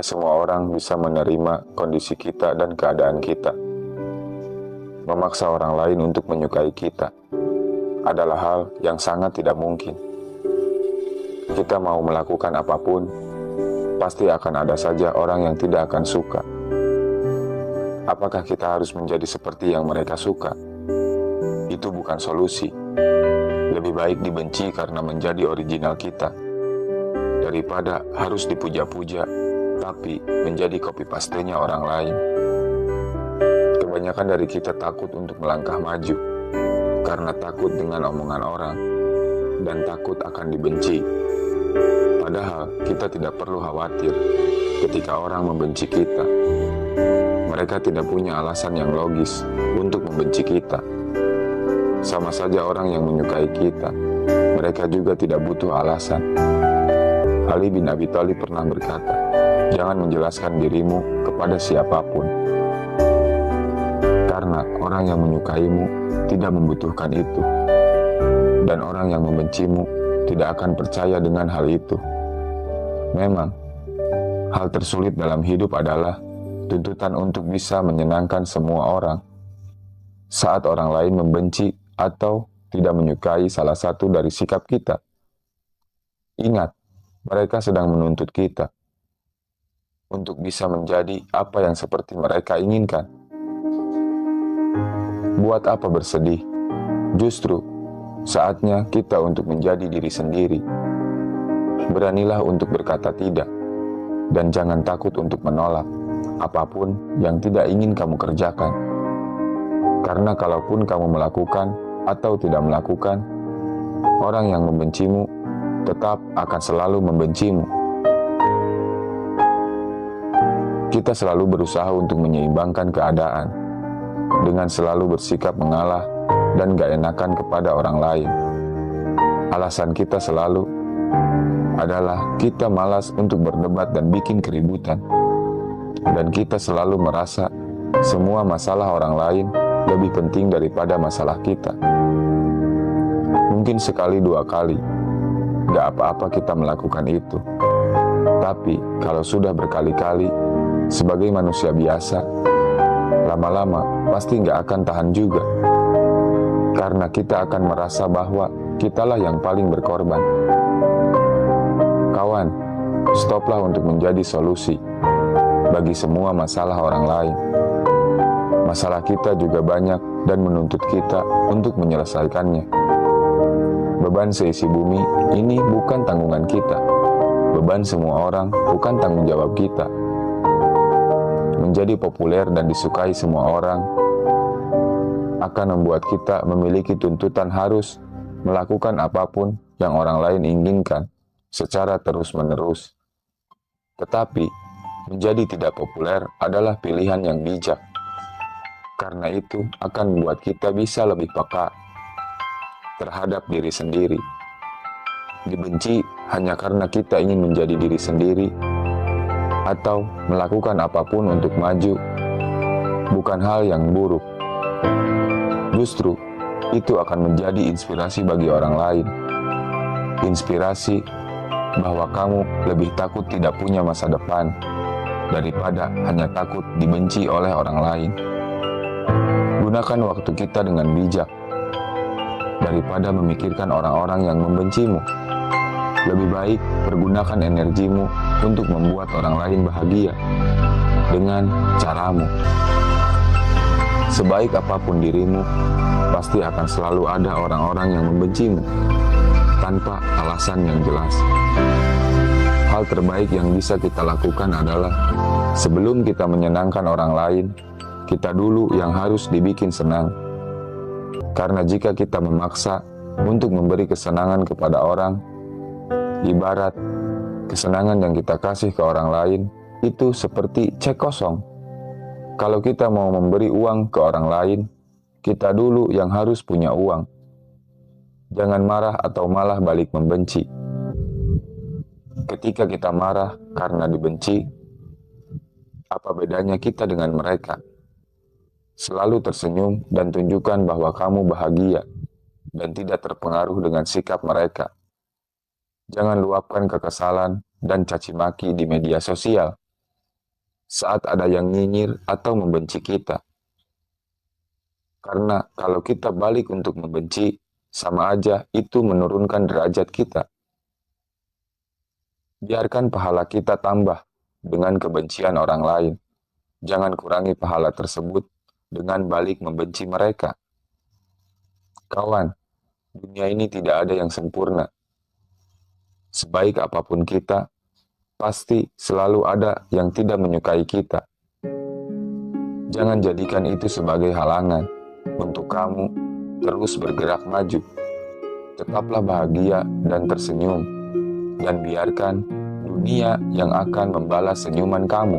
tidak semua orang bisa menerima kondisi kita dan keadaan kita. Memaksa orang lain untuk menyukai kita adalah hal yang sangat tidak mungkin. Kita mau melakukan apapun, pasti akan ada saja orang yang tidak akan suka. Apakah kita harus menjadi seperti yang mereka suka? Itu bukan solusi. Lebih baik dibenci karena menjadi original kita, daripada harus dipuja-puja, tapi menjadi copy paste-nya orang lain. Kebanyakan dari kita takut untuk melangkah maju, karena takut dengan omongan orang, dan takut akan dibenci. Padahal kita tidak perlu khawatir ketika orang membenci kita. Mereka tidak punya alasan yang logis untuk membenci kita. Sama saja orang yang menyukai kita, mereka juga tidak butuh alasan. Ali bin Abi Thalib pernah berkata, "Jangan menjelaskan dirimu kepada siapapun, karena orang yang menyukaimu tidak membutuhkan itu, dan orang yang membencimu tidak akan percaya dengan hal itu." Memang, hal tersulit dalam hidup adalah tuntutan untuk bisa menyenangkan semua orang. Saat orang lain membenci atau tidak menyukai salah satu dari sikap kita, ingat, mereka sedang menuntut kita untuk bisa menjadi apa yang seperti mereka inginkan. Buat apa bersedih? Justru saatnya kita untuk menjadi diri sendiri. Beranilah untuk berkata tidak, dan jangan takut untuk menolak apapun yang tidak ingin kamu kerjakan. Karena kalaupun kamu melakukan atau tidak melakukan, orang yang membencimu tetap akan selalu membencimu. Kita selalu berusaha untuk menyeimbangkan keadaan dengan selalu bersikap mengalah dan gak enakan kepada orang lain. Alasan kita selalu adalah kita malas untuk berdebat dan bikin keributan. Dan kita selalu merasa semua masalah orang lain lebih penting daripada masalah kita. Mungkin sekali dua kali, gak apa-apa kita melakukan itu. Tapi kalau sudah berkali-kali, sebagai manusia biasa, lama-lama pasti gak akan tahan juga. Karena kita akan merasa bahwa kitalah yang paling berkorban. Kawan, stoplah untuk menjadi solusi bagi semua masalah orang lain. Masalah kita juga banyak dan menuntut kita untuk menyelesaikannya. Beban seisi bumi ini bukan tanggungan kita. Beban semua orang bukan tanggung jawab kita. Menjadi populer dan disukai semua orang akan membuat kita memiliki tuntutan harus melakukan apapun yang orang lain inginkan secara terus-menerus. Tetapi, menjadi tidak populer adalah pilihan yang bijak. Karena itu akan membuat kita bisa lebih peka terhadap diri sendiri. Dibenci hanya karena kita ingin menjadi diri sendiri atau melakukan apapun untuk maju bukan hal yang buruk. Justru itu akan menjadi inspirasi bagi orang lain. Inspirasi bahwa kamu lebih takut tidak punya masa depan daripada hanya takut dibenci oleh orang lain. Gunakan waktu kita dengan bijak daripada memikirkan orang-orang yang membencimu. Lebih baik pergunakan energimu untuk membuat orang lain bahagia dengan caramu. Sebaik apapun dirimu, pasti akan selalu ada orang-orang yang membencimu tanpa alasan yang jelas. Hal terbaik yang bisa kita lakukan adalah sebelum kita menyenangkan orang lain, kita dulu yang harus dibikin senang. Karena jika kita memaksa untuk memberi kesenangan kepada orang, ibarat kesenangan yang kita kasih ke orang lain itu seperti cek kosong. Kalau kita mau memberi uang ke orang lain, kita dulu yang harus punya uang. Jangan marah atau malah balik membenci. Ketika kita marah karena dibenci, apa bedanya kita dengan mereka? Selalu tersenyum dan tunjukkan bahwa kamu bahagia dan tidak terpengaruh dengan sikap mereka. Jangan luapkan kekesalan dan caci maki di media sosial. saat ada yang nyinyir atau membenci kita. Karena kalau kita balik untuk membenci, sama aja itu menurunkan derajat kita. Biarkan pahala kita tambah dengan kebencian orang lain. Jangan kurangi pahala tersebut dengan balik membenci mereka. Kawan, dunia ini tidak ada yang sempurna. Sebaik apapun kita, pasti selalu ada yang tidak menyukai kita. Jangan jadikan itu sebagai halangan untuk kamu terus bergerak maju. Tetaplah bahagia dan tersenyum, dan biarkan dunia yang akan membalas senyuman kamu.